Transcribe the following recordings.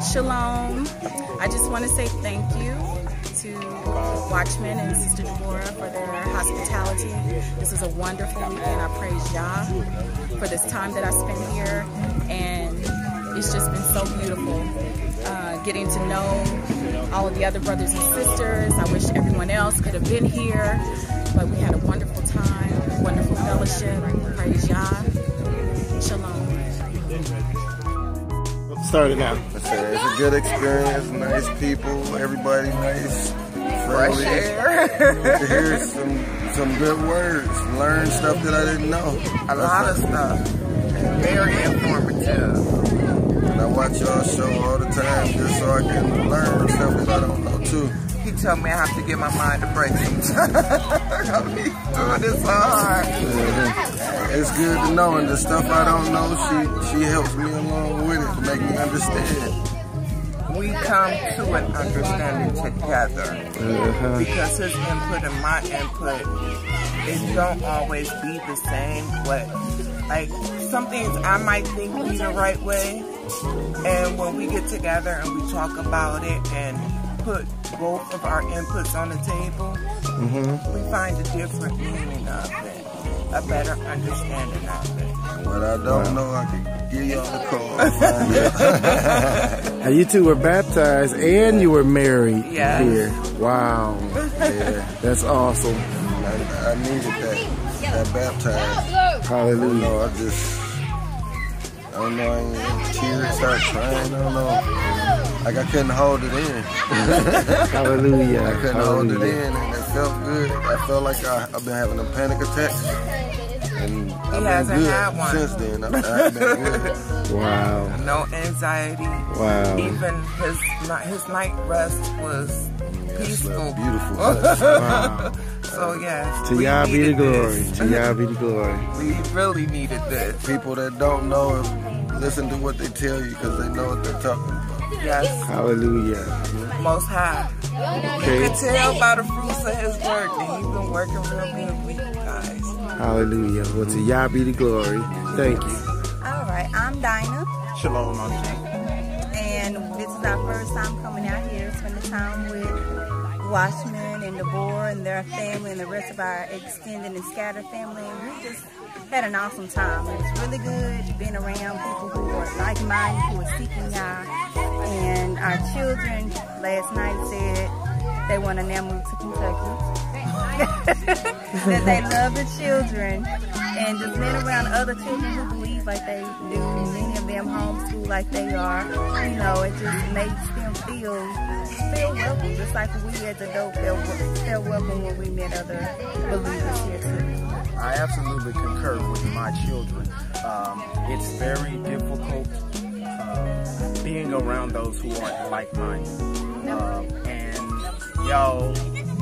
Shalom. I just want to say thank you to Watchmen and Sister Deborah for their hospitality. This was a wonderful weekend. I praise Yah for this time that I spent here, and it's just been so beautiful getting to know all of the other brothers and sisters. I wish everyone else could have been here, but we had a wonderful time, wonderful fellowship. Praise Yah. Shalom. Start it now. It's a good experience, nice people, everybody nice, friendly. To hear some good words, learn stuff that I didn't know. A lot of stuff. Very informative. And I watch y'all show all the time just so I can learn stuff that I don't know too. He told me I have to get my mind to break sometimes. I'll be doing this so hard. It's good to know, and the stuff I don't know, she helps me along with it to make me understand. We come to an understanding together because his input and my input, it don't always be the same, but like some things I might think be the right way, and when we get together and we talk about it and put both of our inputs on the table, we find a different meaning of it, a better understanding of it. What I don't know, I can give y'all the call. And you two were baptized and you were married here. Wow. Yeah. That's awesome. I needed that baptized. Hallelujah. I don't know, I tears start crying, I don't know. Like I couldn't hold it in. Hallelujah. I couldn't hold it in, and it felt good. I felt like I've been having a panic attack. And I've been good since then. I've been good. Wow. No anxiety. Wow. Even his night rest was peaceful. Beautiful. Wow. So yes. To Yah be the glory. To Yah be the glory. We really needed this. People that don't know, listen to what they tell you because they know what they're talking about. Yes. Hallelujah. Most High. Okay. You can tell by the fruits of his work that he's been working real good with you guys. Hallelujah. Well, to Yah be the glory. Thank you. All right, I'm Dinah. Shalom, I'm And this is our first time coming out here, spending time with Watchmen and Deborah and their family and the rest of our extended and scattered family. And we just had an awesome time. It was really good being around people who are like-minded, who are seeking God. And our children last night said they want to now move to Kentucky. That they love the children. And just being around other children who believe like they do, many of them homeschool like they are, you know, it just makes them feel welcome, just like we as adults feel welcome when we met other believers here too. I absolutely concur with my children. It's very difficult being around those who aren't like-minded. And y'all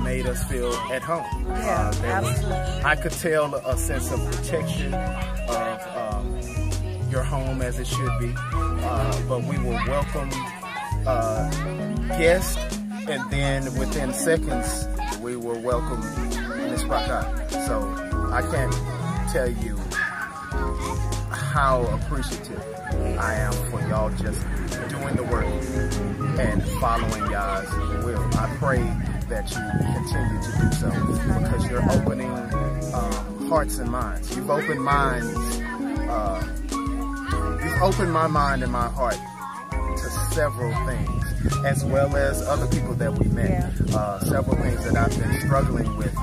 made us feel at home. Yeah, absolutely. I could tell a sense of protection of your home as it should be. But we were welcome guests, and then within seconds, we were welcome Miss Baka. So I can't tell you how appreciative I am for y'all just doing the work and following Yah's will. I pray that you continue to do so because you're opening hearts and minds. You've opened minds. You've opened my mind and my heart to several things, as well as other people that we met. Several things that I've been struggling with.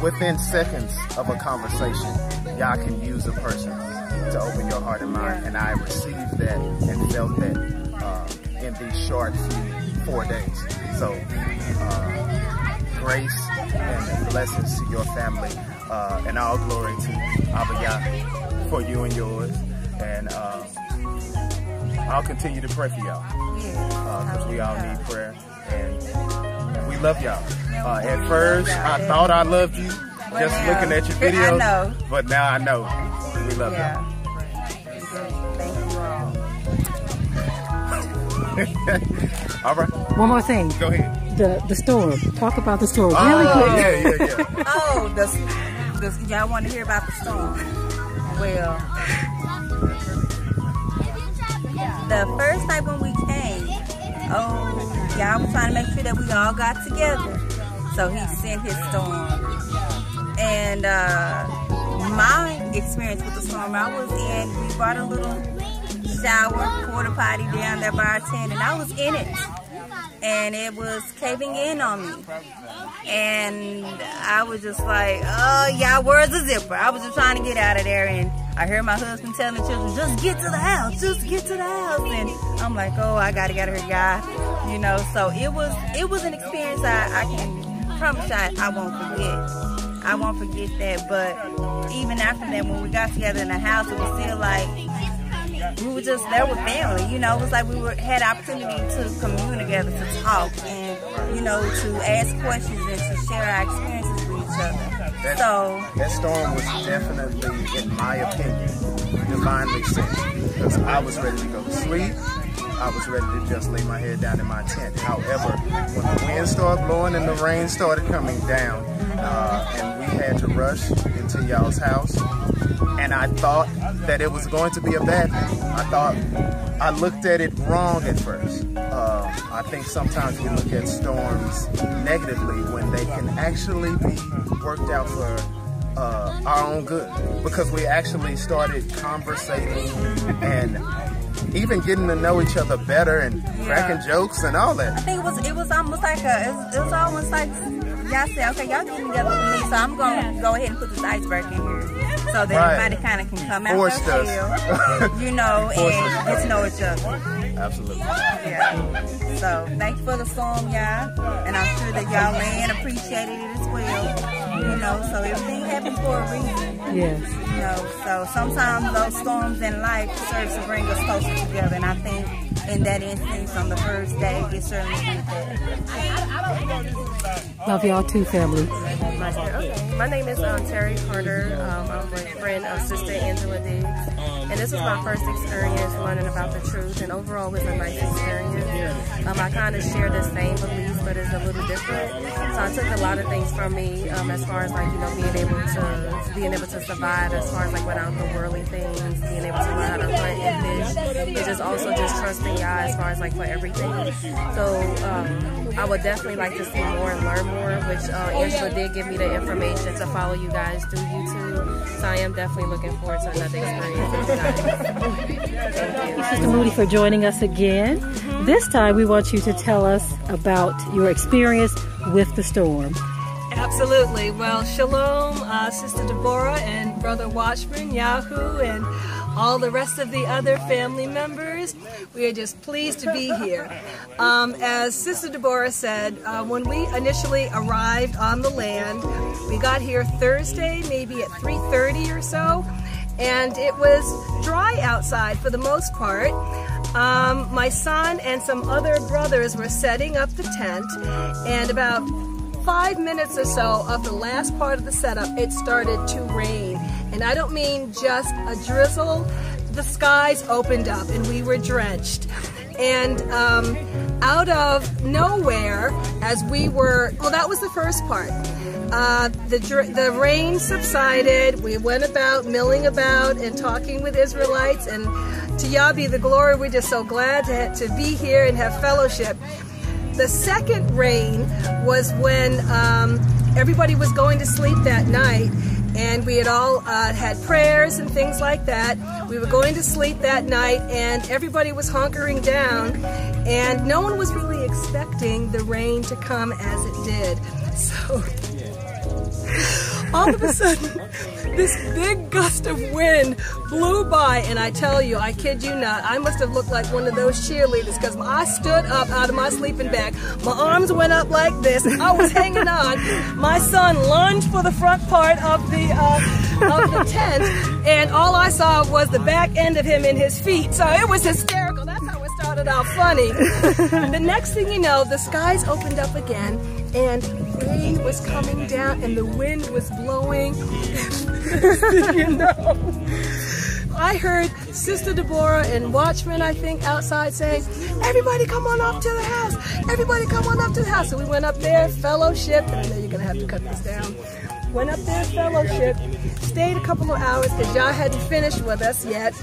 Within seconds of a conversation, Yah can use a person to open your heart and mind, and I received that and felt that in these short 4 days. So grace and blessings to your family, and all glory to Abba Yah for you and yours. And I'll continue to pray for y'all because we all need prayer, and we love y'all. At first, I thought I loved you just looking at your videos, but now I know we love y'all. Thank you all. All right. One more thing. Go ahead. The storm. Talk about the storm. Really quick. Yeah. Oh, y'all want to hear about the storm? Well, the first night when we oh, y'all was trying to make sure that we all got together. So he sent his storm. And my experience with the storm, I was in, we brought a little shower, porta potty down there by our tent, and I was in it. And it was caving in on me. And I was just like, oh, y'all, where's the zipper? I was just trying to get out of there, and I heard my husband telling the children, just get to the house, just get to the house. And I'm like, oh, I gotta get out of here, y'all. You know, so it was an experience I can promise I won't forget. I won't forget that. But even after that, when we got together in the house, it was still like, we were just there with family, you know. It was like we had opportunity to commune together, to talk, and, you know, to ask questions and to share our experiences with each other. That storm was definitely, in my opinion, divinely sent, because I was ready to go to sleep. I was ready to just lay my head down in my tent. However, when the wind started blowing and the rain started coming down, and we had to rush into y'all's house, and I thought that it was going to be a bad thing. I looked at it wrong at first. I think sometimes we look at storms negatively when they can actually be worked out for our own good, because we actually started conversating and even getting to know each other better and cracking jokes and all that. I think it was almost like it was almost like y'all said, okay, y'all get together with me, so I'm gonna go ahead and put this iceberg in here, so that everybody kind of can come out their shell, you know, and get to know each other. Absolutely. Yeah. So thank you for the storm, y'all, and I'm sure that y'all land appreciated it as well. You know, so everything happens for a reason. Yes. You know, so sometimes those storms in life serve to bring us closer together, and I think in that instance, on the first day, it certainly did that. Love y'all too, family. Okay. My name is Terry Carter. I'm a friend of Sister Angela Diggs. And this was my first experience learning about the truth, and overall it was a nice experience. I kind of share the same beliefs, but it's a little different. So I took a lot of things from me as far as, like, you know, being able to survive, as far as like without the worldly things, being able to learn how to hunt and fish. It's just also just trusting God as far as like for everything. So I would definitely like to see more and learn more, which Angela did give me the information to follow you guys through YouTube. So I am definitely looking forward to another experience with you guys. Thank you. Sister Moody, for joining us again. This time we want you to tell us about your experience with the storm. Absolutely. Well, shalom, Sister Deborah and Brother Watchman, Yahoo, and all the rest of the other family members. We are just pleased to be here. As Sister Deborah said, when we initially arrived on the land, we got here Thursday, maybe at 3:30 or so, and it was dry outside for the most part. My son and some other brothers were setting up the tent, and about 5 minutes or so of the last part of the setup, it started to rain. And I don't mean just a drizzle. The skies opened up and we were drenched. And out of nowhere, as we were, well, that was the first part. The rain subsided. We went about, milling about and talking with Israelites. And to Yah be the glory. We're just so glad to be here and have fellowship. The second rain was when everybody was going to sleep that night, and we had all had prayers and things like that. We were going to sleep that night, and everybody was hunkering down, and no one was really expecting the rain to come as it did. So all of a sudden, this big gust of wind blew by, and I tell you, I kid you not, I must have looked like one of those cheerleaders, because I stood up out of my sleeping bag. My arms went up like this. I was hanging on. My son lunged for the front part of the tent, and all I saw was the back end of him and his feet. So it was hysterical. That's how it started out funny. The next thing you know, the skies opened up again, and rain was coming down, and the wind was blowing. You know, I heard Sister Deborah and Watchman, I think, outside saying, everybody come on up to the house. Everybody come on up to the house. So we went up there, fellowship, and I know you're going to have to cut this down. Went up there, fellowship, stayed a couple of hours because y'all hadn't finished with us yet.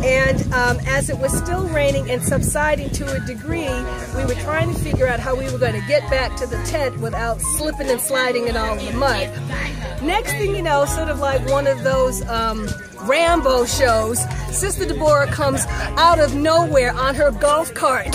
And as it was still raining and subsiding to a degree, we were trying to figure out how we were going to get back to the tent without slipping and sliding in all the mud. Next thing you know, sort of like one of those Rambo shows, Sister Deborah comes out of nowhere on her golf cart,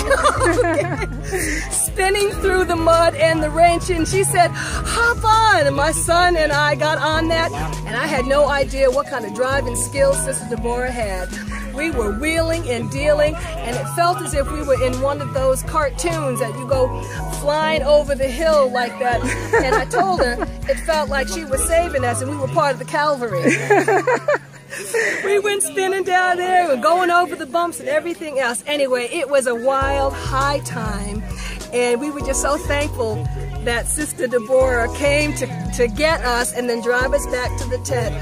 spinning through the mud and the wrench, and she said, hop on, and my son and I got on that, and I had no idea what kind of driving skills Sister Deborah had. We were wheeling and dealing, and it felt as if we were in one of those cartoons that you go flying over the hill like that, and I told her it felt like she was saving us and we were part of the cavalry. We went spinning down there and going over the bumps and everything else. Anyway, it was a wild, high time, and we were just so thankful that Sister Deborah came to get us and then drive us back to the tent.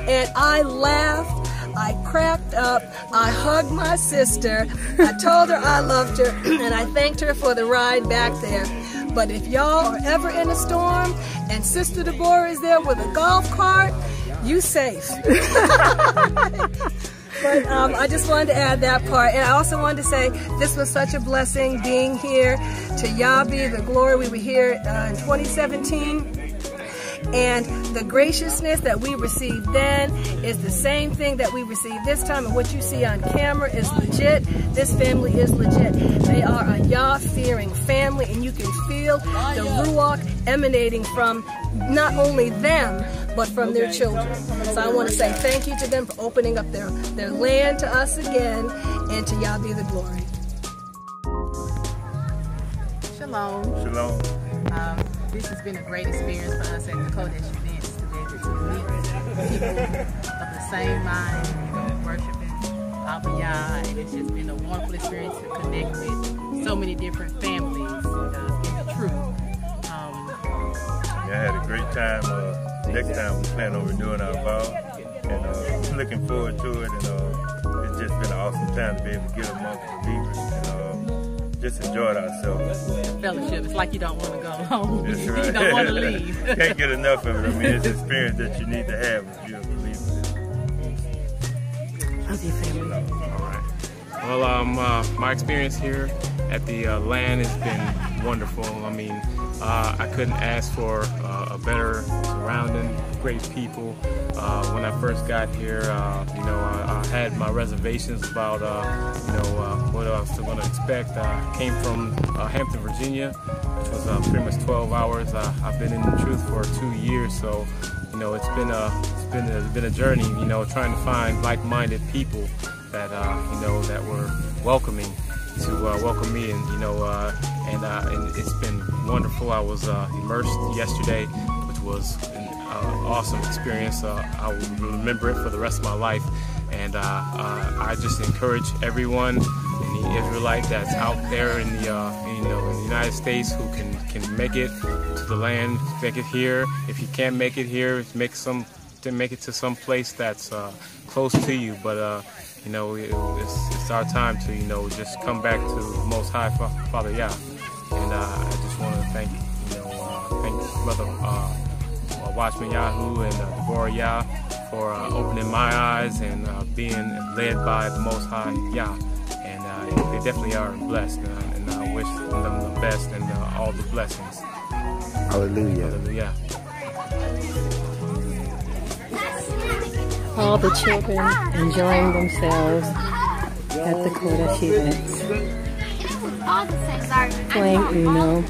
And I laughed, I cracked up, I hugged my sister, I told her I loved her, and I thanked her for the ride back there. But if y'all are ever in a storm and Sister Deborah is there with a golf cart, you safe. But I just wanted to add that part. And I also wanted to say this was such a blessing being here. To Yah be the glory. We were here in 2017. And the graciousness that we received then is the same thing that we received this time. And what you see on camera is legit. This family is legit. They are a Yah-fearing family, and you can feel the Ruach emanating from not only them, but from their children. So I want to say thank you to them for opening up their land to us again, and to Yah be the glory. Shalom. Shalom. This has been a great experience for us at the Qodesh events to be able to meet people of the same mind, worshiping Abba Yah, and it's just been a wonderful experience to connect with so many different families in the truth. I had a great time. Next time we plan on renewing our vow, and looking forward to it. And it's just been an awesome time to be able to get amongst believers and just enjoyed ourselves. Fellowship, it's like you don't want to go home. That's right. You don't want to leave. Can't get enough of it. I mean, it's an experience that you need to have if you're a believer. Love you, family. All right. Well, my experience here at the land has been wonderful. I mean, I couldn't ask for a better surrounding, great people. When I first got here, you know, I had my reservations about, you know, what I was going to expect. I came from Hampton, Virginia, which was pretty much 12 hours. I've been in the truth for 2 years, so you know, it's been a journey. You know, trying to find like-minded people that you know, that were welcoming to welcome me, and you know, and it's been wonderful. I was immersed yesterday, which was an awesome experience. I will remember it for the rest of my life, and I just encourage everyone in the Israelite that's out there in the you know, in the United States who can make it to the land, make it here. If you can't make it here, make it to some place that's close to you. But you know, it's our time to, you know, just come back to the Most High Father Yah. And I just want to thank, you know, thank Brother Watchman Yahoo and Deborah Yah for opening my eyes and being led by the Most High Yah. And they definitely are blessed, and I wish them the best and all the blessings. Hallelujah. Hallelujah. All the children enjoying themselves at the Qodesh events, playing Uno.